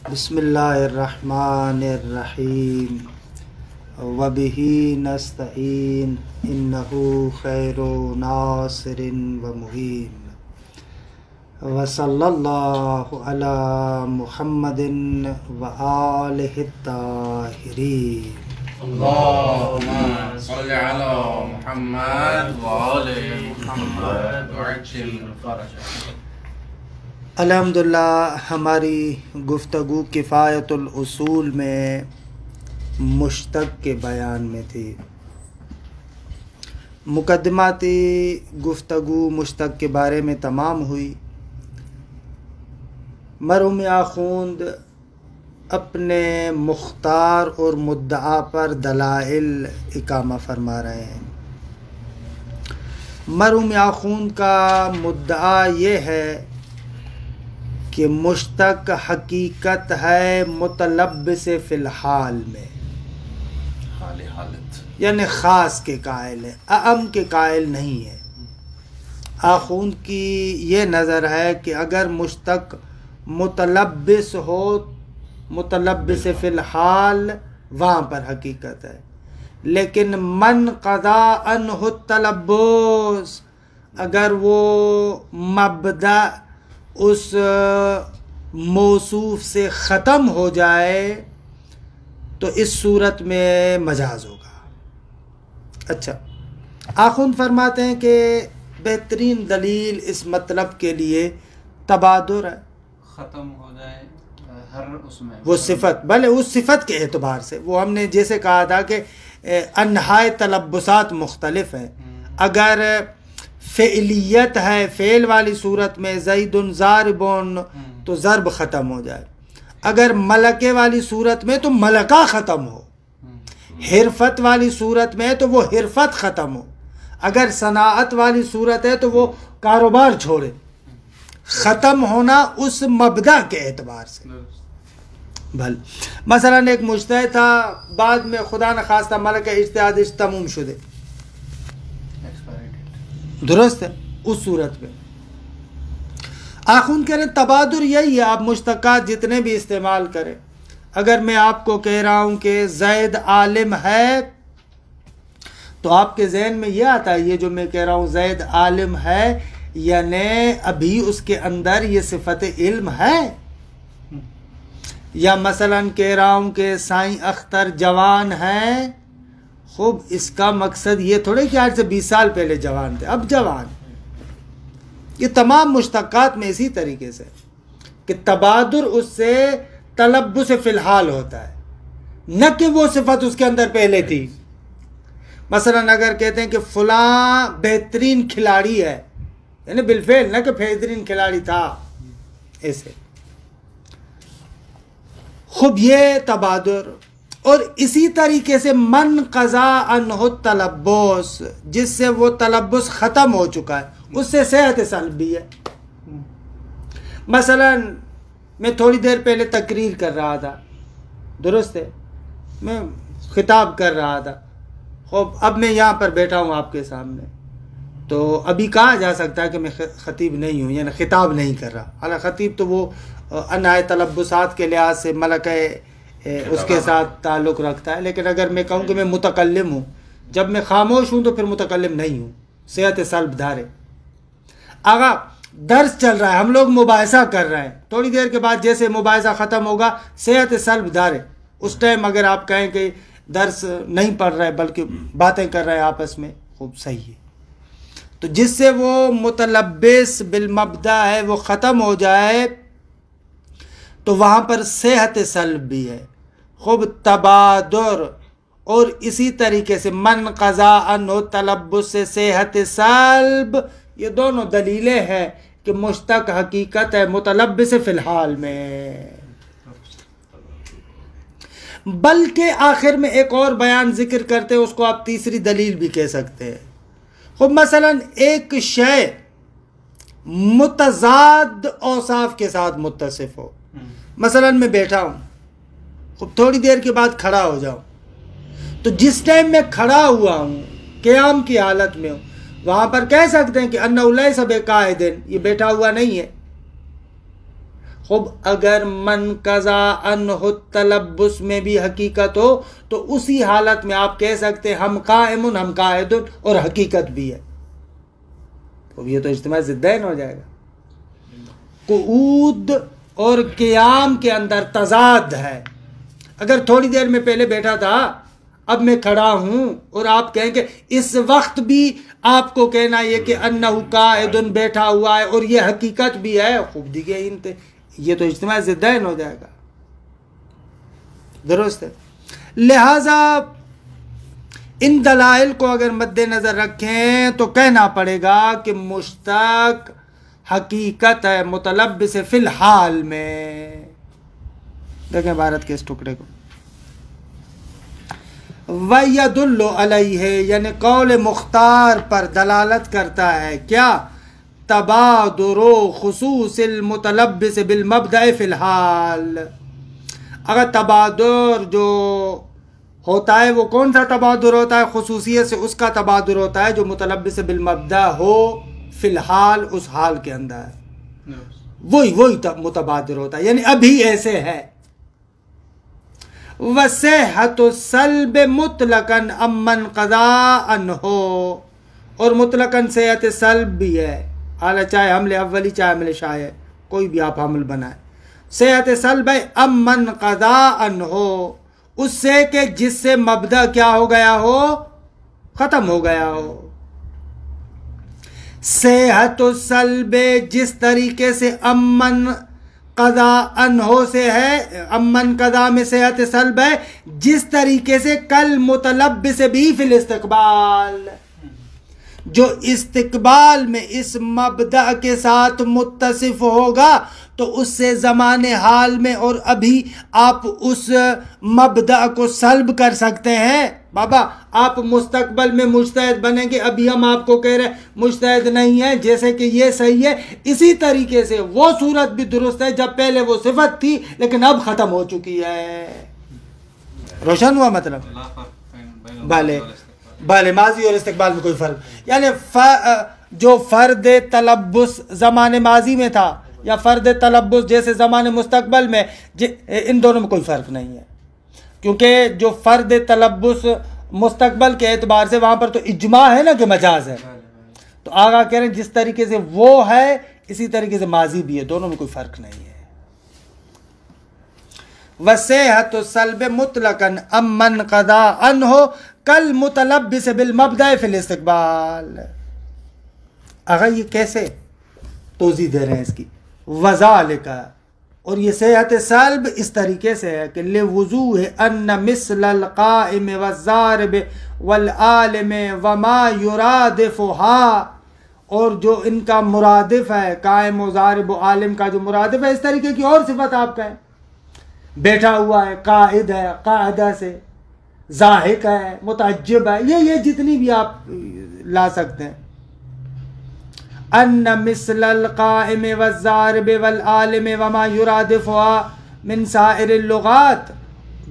بسم اللہ الرحمن الرحیم وبہ نستعین انہ خیر ناصر و معین وصلی اللہ علی محمد و آلہ الطاہرین اللهم صل على محمد وآل محمد وعجل فرجه۔ الحمدللہ ہماری گفتگو کفایت الاصول میں مشتق کے بیان میں تھی۔ مقدماتی گفتگو مشتق کے بارے میں تمام ہوئی۔ مرحوم آخوند اپنے مختار اور مدعا پر دلائل اقامہ فرما رہے ہیں۔ مرحوم آخوند کا مدعا یہ ہے کہ مشتق حقیقت ہے متلبس فی الحال میں، حالت یعنی خاص کے قائل ہے، اعم کے قائل نہیں ہے۔ آخوند کی یہ نظر ہے کہ اگر مشتق متلبس ہو، متلبس فی الحال، وہاں پر حقیقت ہے، لیکن من قضا عنہ التلبس، اگر وہ مبدأ اس موصوف سے ختم ہو جائے تو اس صورت میں مجاز ہوگا۔ اچھا، آخوند فرماتے ہیں کہ بہترین دلیل اس مطلب کے لیے تبادر ہے، ختم ہو جائے ہر اس میں وہ صفت، بھلے اس صفت کے اعتبار سے، وہ ہم نے جیسے کہا تھا کہ انہائے تلبسات مختلف ہیں۔ اگر فعلیت ہے، فعل والی صورت میں زید ضاربون تو ضرب ختم ہو جائے، اگر ملکے والی صورت میں تو ملکہ ختم ہو، حرفت والی صورت میں تو وہ حرفت ختم ہو، اگر صناعت والی صورت ہے تو وہ کاروبار چھوڑے۔ ختم ہونا اس مبدأ کے اعتبار سے۔ بھل مثلا ایک مجتہد تھا، بعد میں خدا نخواستہ ملک اجتہاد تموم شدے، درست ہے، اس صورت میں آخوند کہہ رہے ہیں تبادر یہی ہے، آپ مشتقات جتنے بھی استعمال کریں۔ اگر میں آپ کو کہہ رہا ہوں کہ زید عالم ہے تو آپ کے ذہن میں یہ آتا ہے، یہ جو میں کہہ رہا ہوں زید عالم ہے، یعنی ابھی اس کے اندر یہ صفت علم ہے۔ یا مثلا کہہ رہا ہوں کہ سائیں اختر جوان ہیں، خوب اس کا مقصد یہ تھوڑے کہ آج سے 20 سال پہلے جوان تھے، اب جوان۔ یہ تمام مشتقات میں اسی طریقے سے کہ تبادر اس سے تلبس فی الحال ہوتا ہے، نہ کہ وہ صفت اس کے اندر پہلے تھی۔ مثلا اگر کہتے ہیں کہ فلاں بہترین کھلاڑی ہے، یعنی بالفعل، نہ کہ بہترین کھلاڑی تھا، ایسے خوب یہ تبادر۔ اور اسی طریقے سے من قضا عنہ التلبس، جس سے وہ تلبس ختم ہو چکا ہے، اس سے صحت سلب بھی ہے۔ مثلا میں تھوڑی دیر پہلے تقریر کر رہا تھا، درست ہے، میں خطاب کر رہا تھا، خوب اب میں یہاں پر بیٹھا ہوں آپ کے سامنے، تو ابھی کہا جا سکتا ہے کہ میں خطیب نہیں ہوں، یعنی خطاب نہیں کر رہا۔ حالانکہ خطیب تو وہ انہائے تلبسات کے لحاظ سے ملکہ اس کے ساتھ تعلق رکھتا ہے، لیکن اگر میں کہوں کہ میں متکلم ہوں، جب میں خاموش ہوں تو پھر متکلم نہیں ہوں، صحت سلب دھارے۔ آگا درس چل رہا ہے، ہم لوگ مباحثہ کر رہے ہیں، تھوڑی دیر کے بعد جیسے مباحثہ ختم ہوگا صحت سلب دھارے، اس ٹائم اگر آپ کہیں کہ درس نہیں پڑھ رہے بلکہ باتیں کر رہے ہیں آپس میں، خوب صحیح ہے۔ تو جس سے وہ متلبس بالمبدا ہے وہ ختم ہو جائے تو وہاں پر صحت سلب بھی ہے، خوب تبادر۔ اور اسی طریقے سے من قضا عنہ تلبس سے صحت سلب، یہ دونوں دلیلیں ہیں کہ مشتق حقیقت ہے متلبس فی الحال میں۔ بلکہ آخر میں ایک اور بیان ذکر کرتے ہیں، اس کو آپ تیسری دلیل بھی کہہ سکتے ہیں۔ خب مثلا ایک شے متضاد اوصاف کے ساتھ متصف ہو، مثلا میں بیٹھا ہوں، خب تھوڑی دیر کے بعد کھڑا ہو جاؤں، تو جس ٹائم میں کھڑا ہوا ہوں، قیام کی حالت میں ہوں، وہاں پر کہہ سکتے ہیں کہ انہ لیس بقاعد، یہ بیٹھا ہوا نہیں ہے۔ خوب اگر من قضا عنہ التلبس میں بھی حقیقت ہو تو اسی حالت میں آپ کہہ سکتے ہیں ہم قائم ہم قاعد اور حقیقت بھی ہے. خوب یہ تو اجتماع ضدین ہو جائے گا. قعود اور قیام کے اندر تضاد ہے. اگر تھوڑی دیر میں پہلے بیٹھا تھا اب میں کھڑا ہوں اور آپ کہیں کہ اس وقت بھی آپ کو کہنا یہ کہ انہ قاعد بیٹھا ہوا ہے اور یہ حقیقت بھی ہے. خوب دیکھیے یہ تو اجتماع ضدین ہو جائے گا. درست ہے. لہذا ان دلائل کو اگر مد نظر رکھیں تو کہنا پڑے گا کہ مشتق حقیقت ہے متلبس فی الحال میں. دیکھیں عبارت کے اس ٹکڑے کو. وَيَدُلُّ عَلَيْهِ یعنی قول مختار پر دلالت کرتا ہے کیا؟ تبادر خصوص المتلبس بالمبدأ فی الحال. اگر تبادر جو ہوتا ہے وہ کون سا تبادر ہوتا ہے؟ خصوصیت سے اس کا تبادر ہوتا ہے جو متلبس بالمبدأ ہو فی الحال اس حال کے اندر. وہی متبادر ہوتا ہے یعنی ابھی ایسے ہے. وصحت السلب مطلقاً امن قضاء عنہ اور مطلقاً صحت سلب بھی ہے اعلیٰ چاہے حمل اولی چاہے حمل شائع کوئی بھی آپ حمل بنائیں. صحت سلب ہے امن قضاء عنہ اس سے کہ جس سے مبدأ کیا ہو گیا ہو ختم ہو گیا ہو. صحت السلب جس طریقے سے امن قضا عنہ سے ہے امن قضا میں صحت سلب ہے جس طریقے سے کل متلبس بھی فی الاستقبال جو استقبال میں اس مبدأ کے ساتھ متصف ہوگا تو اس سے زمان حال میں اور ابھی آپ اس مبدأ کو سلب کر سکتے ہیں. بابا آپ مستقبل میں مجتہد بنیں گے ابھی ہم آپ کو کہہ رہے ہیں مجتہد نہیں ہے جیسے کہ یہ صحیح ہے. اسی طریقے سے وہ صورت بھی درست ہے جب پہلے وہ صفت تھی لیکن اب ختم ہو چکی ہے. روشن ہوا مطلب؟ بھلے ماضی اور استقبال میں کوئی فرق یعنی جو فرد تلبس زمان ماضی میں تھا یا فرد تلبس جیسے زمان مستقبل میں ان دونوں میں کوئی فرق نہیں ہے کیونکہ جو فرد تلبس مستقبل کے اعتبار سے وہاں پر تو اجماع ہے نا کہ مجاز ہے. تو آگاہ کہہ رہے ہیں جس طریقے سے وہ ہے اسی طریقے سے ماضی بھی ہے دونوں میں کوئی فرق نہیں ہے. وصحت السلب مطلقاً امن قضاء عنہ کل متلبس بالمبدأ فی الاستقبال. اگر یہ کیسے توضیح دے رہے ہیں اس کی وذالک اور یہ صحت سلب اس طریقے سے ہے کہ لوضوح ان مثل القائم والضارب والعالم وما يرادفها اور جو ان کا مرادف ہے قائم و ضارب و عالم کا جو مرادف ہے اس طریقے کی اور صفت آپ کا ہے. بیٹھا ہوا ہے قائد ہے قاعدہ سے ضاحک ہے متعجب ہے یہ جتنی بھی آپ لا سکتے ہیں. ان مثل القائم والضارب والعالم وما يرادفها من سائر اللغات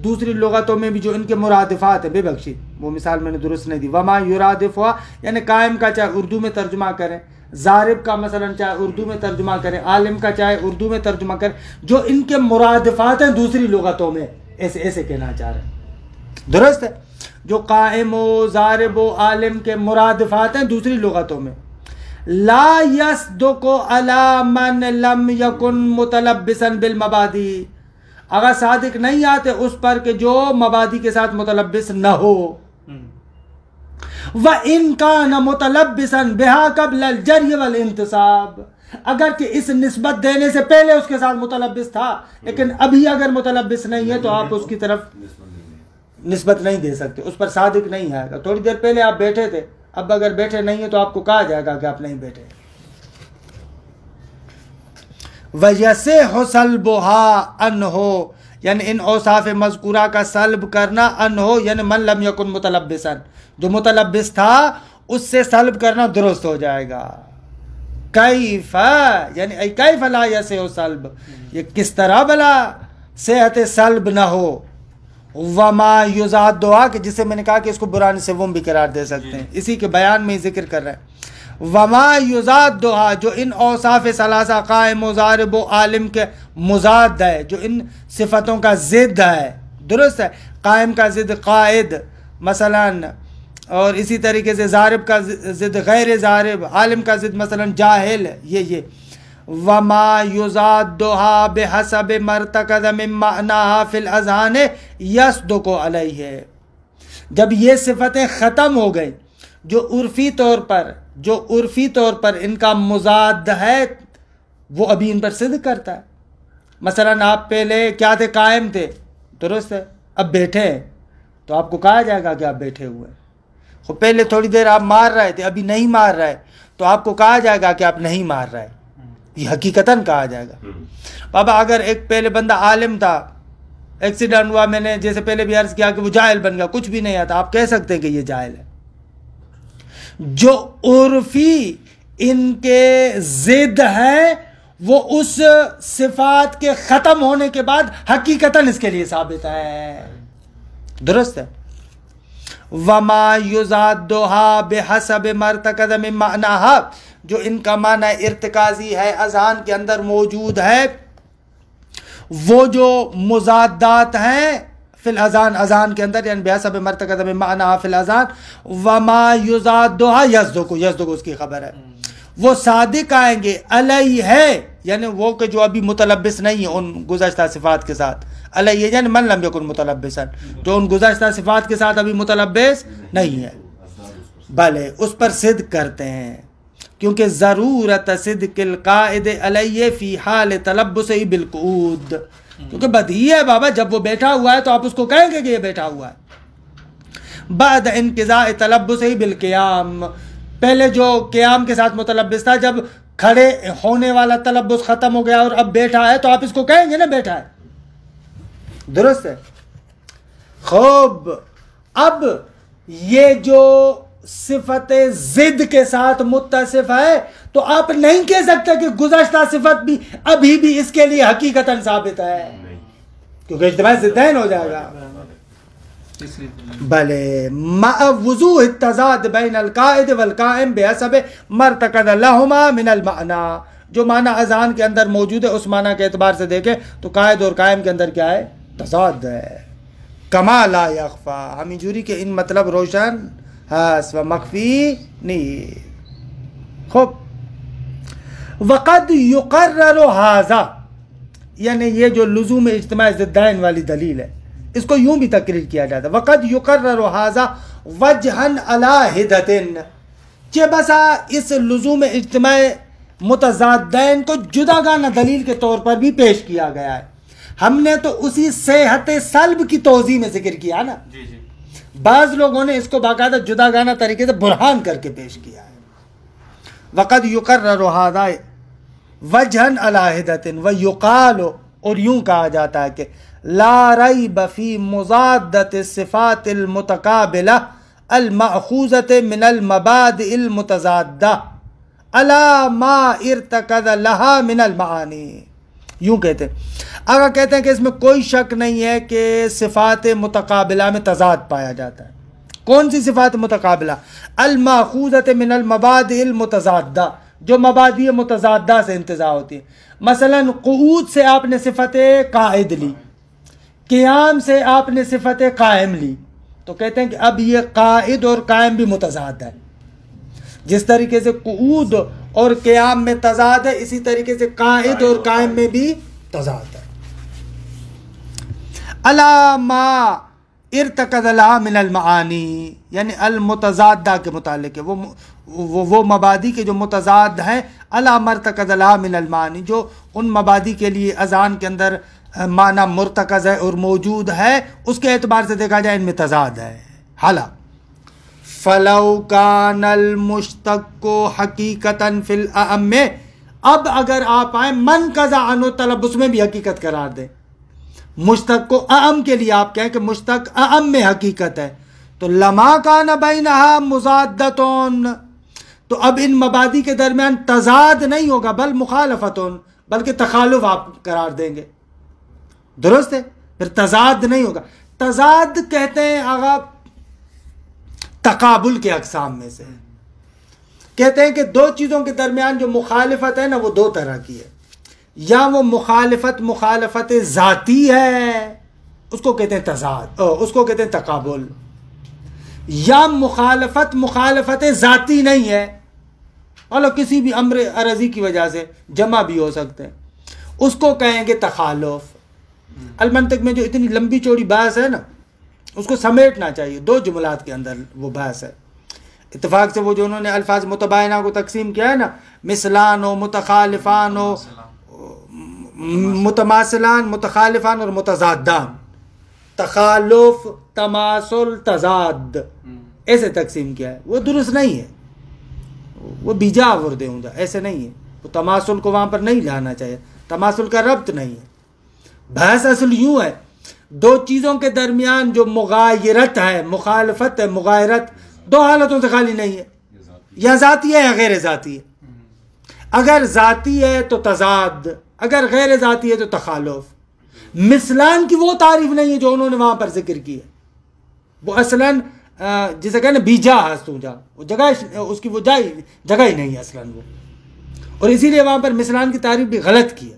دوسری لغتوں میں بھی جو ان کے مرادفات ہیں بے بخشی وہ مثال میں نے درست نہیں دی. وما يرادفها یعنی قائم کا چاہے اردو میں ترجمہ کریں ضارب کا مثلا چاہے اردو میں ترجمہ کریں عالم کا چاہے اردو میں ترجمہ کریں جو ان کے مرادفات ہیں دوسری لغتوں میں ایسے کہنا چاہ رہے ہیں. درست ہے جو قائم و ضارب و عالم کے مرادفات ہیں دوسری لغتوں میں. لا يصدق على من لم يكن متلبسا بالمبادی اگر صادق نہیں آتے اس پر کہ جو مبادی کے ساتھ متلبس نہ ہو. وَإِن كَانَ مُتَلَبِّسًا بِهَا قَبْلَ الْجَرْيِ وَالْانْتِصَابِ اگر کہ اس نسبت دینے سے پہلے اس کے ساتھ متلبس تھا لیکن ابھی اگر متلبس نہیں ہے تو آپ اس کی طرف نسبت نہیں دے سکتے اس پر صادق نہیں آئے گا. تھوڑی دیر پہلے آپ بیٹھے تھے اب اگر بیٹھے نہیں ہیں تو آپ کو کہا جائے گا کہ آپ نہیں بیٹھے. وَيَصِحُ سَلْبُهَا عَنْهُ یعنی ان اوصاف مذکورہ کا سلب کرنا انہو یعنی من لم یکن متلبسا جو متلبس تھا اس سے سلب کرنا درست ہو جائے گا. کیف یعنی ای کیف لا یصح سلب یہ کس طرح بلا صحت سلب نہ ہو. وما یزاد دعا کہ جسے میں نے کہا کہ اس کو بران سوم بھی قرار دے سکتے ہیں اسی کے بیان میں ذکر کر رہے ہیں. وما یضادھا جو ان اوصاف ثلاثہ قائم و ضارب و عالم کے مضاد ہے، جو ان صفتوں کا ضد ہے، درست ہے، قائم کا ضد قائد مثلا، اور اسی طریقے سے ضارب کا ضد غیر ضارب، عالم کا ضد مثلا جاہل، یہ وما یضادھا بحسب مرتکز من معناها فی الاذہان یصدق علیہ، جب یہ صفتیں ختم ہو گئی جو عرفی طور پر ان کا مضاد ہے، وہ ابھی ان پر صدق کرتا ہے۔ مثلا آپ پہلے کیا تھے؟ قائم تھے، درست ہے، اب بیٹھے ہیں تو آپ کو کہا جائے گا کہ آپ بیٹھے ہوئے ہیں۔ خب پہلے تھوڑی دیر آپ مار رہے تھے، ابھی نہیں مار رہے تو آپ کو کہا جائے گا کہ آپ نہیں مار رہے، یہ حقیقتاً کہا جائے گا۔ بابا اگر ایک پہلے بندہ عالم تھا، ایکسیڈنٹ ہوا، میں نے جیسے پہلے بھی عرض کیا کہ وہ جاہل بن گیا، کچھ بھی نہیں آتا، آپ کہہ سکتے ہیں کہ یہ جاہل ہے۔ جو عرفی ان کے ضد ہے وہ اس صفات کے ختم ہونے کے بعد حقیقتاً اس کے لیے ثابت ہے، درست ہے۔ وما یضادھا بحسب مرتکز من معناها جو ان کا معنی ارتکازی ہے، اذہان کے اندر موجود ہے، وہ جو مضادات ہیں فی الاذان، اذان کے اندر، یعنی بحسب مرتکز من معناها فی الاذان، وما یضادھا یصدق اس کی خبر ہے، وہ صادق آئیں گے علیہ ہے، یعنی وہ کہ جو ابھی متلبس نہیں ہے ان گزشتہ صفات کے ساتھ، علیہ یعنی من لم یکن متلبسا، جو ان گزشتہ صفات کے ساتھ ابھی متلبس نہیں ہے، بلے اس پر صدق کرتے ہیں، کیونکہ ضرورت صدق القائد علیہ فی حال تلبسہ بالقعود، کیونکہ بدیہی ہے بابا جب وہ بیٹھا ہوا ہے تو آپ اس کو کہیں گے کہ یہ بیٹھا ہوا ہے۔ بعد انقضاء تلبسہ بالقیام، پہلے جو قیام کے ساتھ متلبس تھا، جب کھڑے ہونے والا تلبس ختم ہو گیا اور اب بیٹھا ہے تو آپ اس کو کہیں گے نا بیٹھا ہے، درست ہے۔ خوب اب یہ جو صفت ضد کے ساتھ متصف ہے تو آپ نہیں کہہ سکتے کہ گزشتہ صفت بھی ابھی بھی اس کے لیے حقیقتاً ثابت ہے، کیونکہ اجتماع ضدین ہو جائے گا۔ بلے مع وضوح التضاد بین القائد والقائم بحسب مرتکز لہما من المعنی، جو معنی اذان کے اندر موجود ہے اس معنی کے اعتبار سے دیکھیں تو قائد اور قائم کے اندر کیا ہے؟ تضاد ہے۔ کما لا یخفا، ہمیں جوری کے ان مطلب روشن ہاس و مخفی نہیں۔ خوب وقد یقرر ھذا، یعنی یہ جو لزوم اجتماع ضدین والی دلیل ہے اس کو یوں بھی تقریر کیا جاتا ہے، وقد یقرر ھذا وجہا علی حدۃ، چہ بسا اس لزوم اجتماع متضادین کو جداگانہ دلیل کے طور پر بھی پیش کیا گیا ہے۔ ہم نے تو اسی صحت سلب کی توضیح میں ذکر کیا نا، بعض لوگوں نے اس کو باقاعدہ جداگانہ طریقے سے برہان کر کے پیش کیا ہے۔ وقد یقرر ھذا وجہا علی حدۃ ویقال، اور یوں کہا جاتا ہے کہ لا ریب فی مضادۃ الصفات المتقابلہ المأخوذۃ من المبادئ المتضادہ علی ما ارتکز لہا من المعانی، یوں کہتے ہیں، اگر کہتے ہیں کہ اس میں کوئی شک نہیں ہے کہ صفات متقابلہ میں تضاد پایا جاتا ہے۔ کون سی صفات متقابلہ؟ المأخوذۃ من المبادئ المتضادہ، جو مبادئ متضادہ سے انتزاع ہوتی ہے۔ مثلا قعود سے آپ نے صفت قائد لی، قیام سے آپ نے صفت قائم لی، تو کہتے ہیں کہ اب یہ قائد اور قائم بھی متضاد ہے۔ جس طریقے سے قعود اور قیام میں تضاد ہے، اسی طریقے سے قائد اور قائم میں بھی تضاد ہے۔ علی ما ارتکز لہا من المعانی، یعنی المتضادہ کے متعلق ہے، وہ مبادی کے جو متضاد ہیں، علی ما ارتکز لہا من المعانی، جو ان مبادی کے لیے اذان کے اندر معنی مرتکز ہے اور موجود ہے، اس کے اعتبار سے دیکھا جائے ان میں تضاد ہے۔ حالا فلو کان المشتق حقیقتاً فی الاعم، اب اگر آپ آئیں من قضا عنہ تلبس میں بھی حقیقت قرار دیں، مشتق کو اعم کے لیے آپ کہیں کہ مشتق اعم میں حقیقت ہے، تو لما کان بینہا مضادتون، تو اب ان مبادی کے درمیان تضاد نہیں ہوگا، بل مخالفتون، بلکہ تخالف آپ قرار دیں گے، درست ہے، پھر تضاد نہیں ہوگا۔ تضاد کہتے ہیں آغا تقابل کے اقسام میں سے، کہتے ہیں کہ دو چیزوں کے درمیان جو مخالفت ہے نا وہ دو طرح کی ہے. یا وہ مخالفت ذاتی ہے، اس کو کہتے ہیں تضاد، اس کو کہتے ہیں تقابل. یا مخالفت ذاتی نہیں ہے، اور کسی بھی امر عرضی کی وجہ سے جمع بھی ہو سکتے ہیں، اس کو کہیں گے تخالف. المنطق میں جو اتنی لمبی چوڑی بحث ہے نا اس کو سمیٹنا چاہیے، دو جملات کے اندر وہ بحث ہے. اتفاق سے وہ جو انہوں نے الفاظ متباینہ کو تقسیم کیا ہے نا، مثلان و متخالفان و متماثلان، متخالفان اور متضادان، تخالف، تماثل، تضاد، ایسے تقسیم کیا ہے. وہ درست نہیں ہے، وہ بیجا آوردے ہوں، ایسے نہیں ہے. وہ تماثل کو وہاں پر نہیں لانا چاہیے، تماثل کا ربط نہیں ہے. بحث اصل یوں ہے، دو چیزوں کے درمیان جو مغایرت ہے، مخالفت ہے، مغایرت دو حالتوں سے خالی نہیں ہے، یا ذاتی ہے یا غیر ذاتی ہے. اگر ذاتی ہے تو تضاد، اگر غیر ذاتی ہے تو تخالف. مثلان کی وہ تعریف نہیں ہے جو انہوں نے وہاں پر ذکر کی ہے. وہ اصلاً جسے کہنا بیجا ہستوں جا، وہ جگہ اس کی وہ جگہ ہی نہیں ہے اصلاً وہ. اور اسی لیے وہاں پر مثلان کی تعریف بھی غلط کی ہے.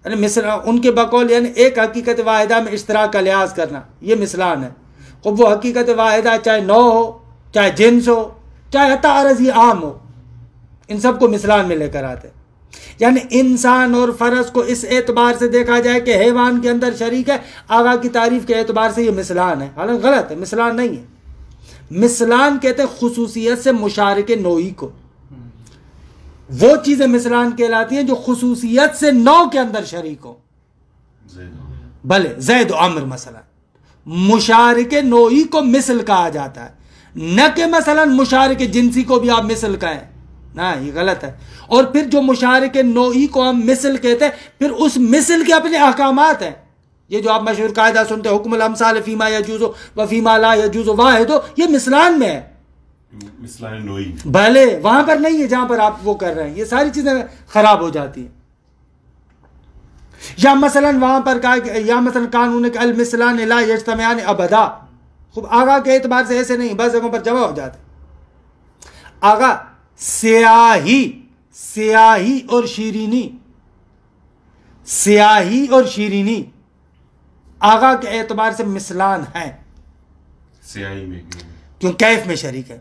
یعنی ان کے بقول یعنی ایک حقیقت واحدہ میں اشتراک کا لحاظ کرنا، یہ مثلان ہے. خب وہ حقیقت واحدہ چاہے نوع ہو، چاہے جنس ہو، چاہے حتی عرضی عام ہو، ان سب کو مثلان میں لے کر آتے. یعنی انسان اور فرس کو اس اعتبار سے دیکھا جائے کہ حیوان کے اندر شریک ہے، آغا کی تعریف کے اعتبار سے یہ مثلان ہے، حالانکہ غلط ہے، مثلان نہیں ہے. مثلان کہتے ہیں خصوصیت سے مشارک نوعی کو. وہ چیزیں مثلان کہلاتی ہیں جو خصوصیت سے نوع کے اندر شریک ہو. بھلے زید و عمر مثلا مشارک نوعی کو مثل کہا جاتا ہے، نہ کہ مثلا مشارک جنسی کو بھی آپ مثل کہیں، نہ یہ غلط ہے. اور پھر جو مشارک نوعی کو ہم مثل کہتے ہیں، پھر اس مثل کے اپنے احکامات ہیں. یہ جو آپ مشہور قاعدہ سنتے ہیں، حکم الامثال فیما یجوز و فیما لا یجوز واحد، یہ مثلان میں ہے، مثلان نوعی. بھلے وہاں پر نہیں ہے جہاں پر آپ وہ کر رہے ہیں. یہ ساری چیزیں خراب ہو جاتی ہیں. یا مثلا وہاں پر کہا، یا مثلا قانون کہ المثلان لا یجتمعان ابدا. خوب آغا کے اعتبار سے ایسے نہیں، بعض جگہوں پر جمع ہو جاتے. آغا سیاہی اور شیرینی، سیاہی اور شیرینی آغا کے اعتبار سے مثلان ہیں، سیاہی میں کیوں کیف میں شریک ہے.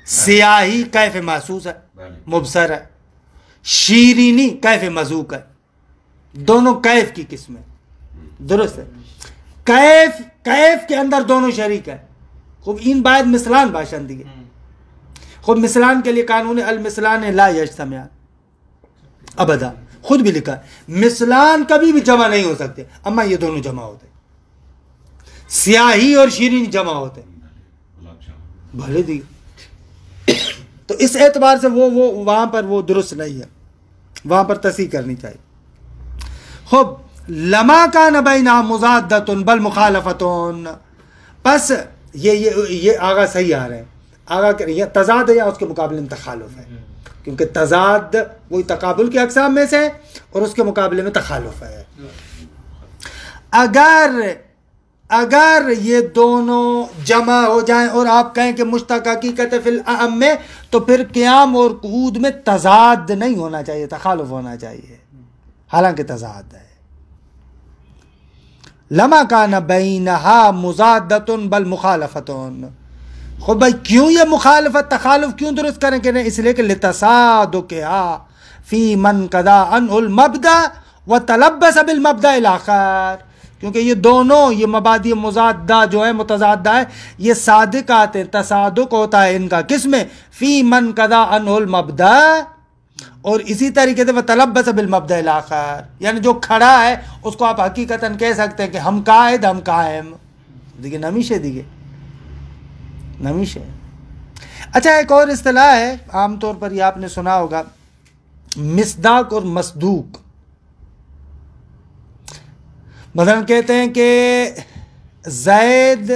سیاہی کیف محسوس ہے، مبصر ہے. شیرینی کیف مذوق ہے. دونوں کیف کی قسمیں، درست ہے. کیف کے اندر دونوں شریک ہے. خوب این باید مثلان باشند دیگه. خود مثلان کے لیے قانون المثلان لا یجتمعان ابدا خود بھی لکھا ہے. مثلان کبھی بھی جمع نہیں ہو سکتے، اما یہ دونوں جمع ہوتے. سیاہی اور شیرینی جمع ہوتے بھلے دی. تو اس اعتبار سے وہ وہاں پر وہ درست نہیں ہے، وہاں پر تصحیح کرنی چاہیے. خب لما کان بینہا مضادۃ بل مخالفتون. پس یہ آغا صحیح آ رہے ہیں. آغا یہ تضاد ہے یا اس کے مقابلے میں تخالف ہے، کیونکہ تضاد وہی تقابل کے اقسام میں سے ہے اور اس کے مقابلے میں تخالف ہے. اگر یہ دونوں جمع ہو جائیں اور آپ کہیں کہ مشتق حقیقت فی الاعم میں، تو پھر قیام اور قعود میں تضاد نہیں ہونا چاہیے، تخالف ہونا چاہیے، حالانکہ تضاد ہے. لما کان بینہا مضادۃ بل مخالفتون. خب بھائی کیوں یہ مخالفت تخالف کیوں درست کریں کہ نہیں؟ اس لیے کہ لتصادقھا فی من قضا عنہ المبدا وتلبس بالمبدا الاخر. کیونکہ یہ دونوں یہ مبادی مضادہ جو ہے متضادہ ہے، یہ صادق آتے ہیں، تصادق ہوتا ہے ان کا کس میں؟ فی من قضا عنہ المبدا، اور اسی طریقے سے وتلبس بالمبدا الاخر، یعنی جو کھڑا ہے اس کو آپ حقیقتاً کہہ سکتے ہیں کہ ہم قائد ہم قائم دیکھیں نمیشے دیکھیں نمیشے. اچھا ایک اور اصطلاح ہے عام طور پر یہ آپ نے سنا ہوگا، مصداق اور مصدوق. مثلا کہتے ہیں کہ زید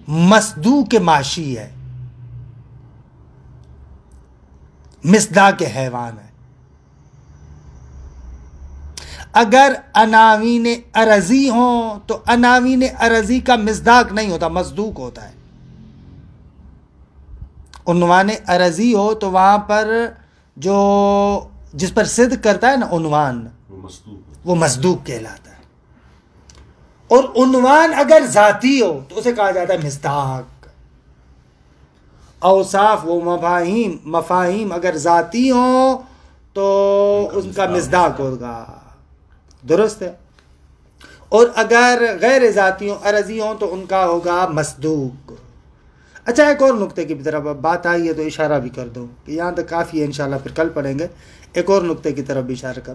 مصدوق ماشی ہے، مصداق حیوان ہے. اگر عناوین عرضی ہوں تو عناوین عرضی کا مصداق نہیں ہوتا، مصدوق ہوتا ہے. عنوان عرضی ہو تو وہاں پر جو جس پر صدق کرتا ہے نا عنوان، وہ مصدوق کہلاتا ہے. اور عنوان اگر ذاتی ہو تو اسے کہا جاتا ہے مصداق. اوصاف و مفاہیم اگر ذاتی ہوں تو ان کا مصداق ہوگا. درست ہے. اور اگر غیر ذاتی ہوں، عرضی ہوں، تو ان کا ہوگا مصدوق. اچھا، ایک اور نقطے کی طرف اب بات آئی ہے تو اشارہ بھی کر دوں کہ یہاں تک کافی ہے، انشاءاللہ پھر کل پڑھیں گے. ایک اور نقطے کی طرف بھی اشارہ کر.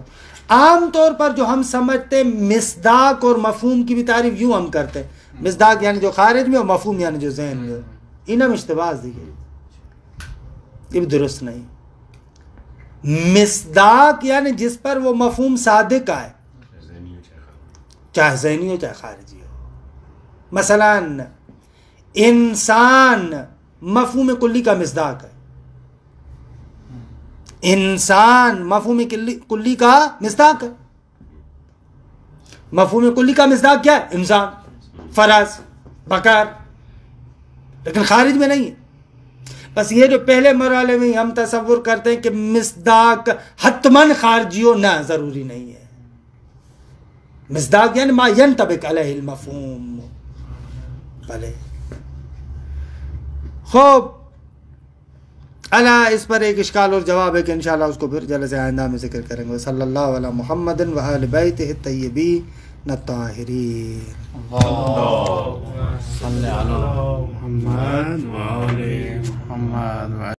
عام طور پر جو ہم سمجھتے مصداق اور مفہوم کی بھی تعریف یوں ہم کرتے ہیں، مصداق یعنی جو خارج میں، اور مفہوم یعنی جو ذہن میں. انہم اشتباس دیکھیے، یہ بھی درست نہیں. مصداق یعنی جس پر وہ مفہوم صادق آئے، چاہے ذہنی ہو چاہے خارجی ہو. مثلا انسان مفہوم کلی کا مصداق ہے. انسان مفہوم کلی کا مصداق ہے. مفہوم کلی کا مصداق کیا ہے؟ انسان، فرس، بکر. لیکن خارج میں نہیں ہے. بس یہ جو پہلے مرحلے میں ہم تصور کرتے ہیں کہ مصداق حتماً خارجی ہو، نہ، ضروری نہیں ہے. مصداق یعنی ما ینطبق علیہ المفہوم. بھلے خوب، اللہ اس پر ایک اشکال اور جواب ہے کہ انشاءاللہ اس کو پھر جلسے آئندہ میں ذکر کریں گے. صلی اللہ علی محمد و آل بیتہ الطیبین الطاہرین. اللهم صل على محمد وآل محمد.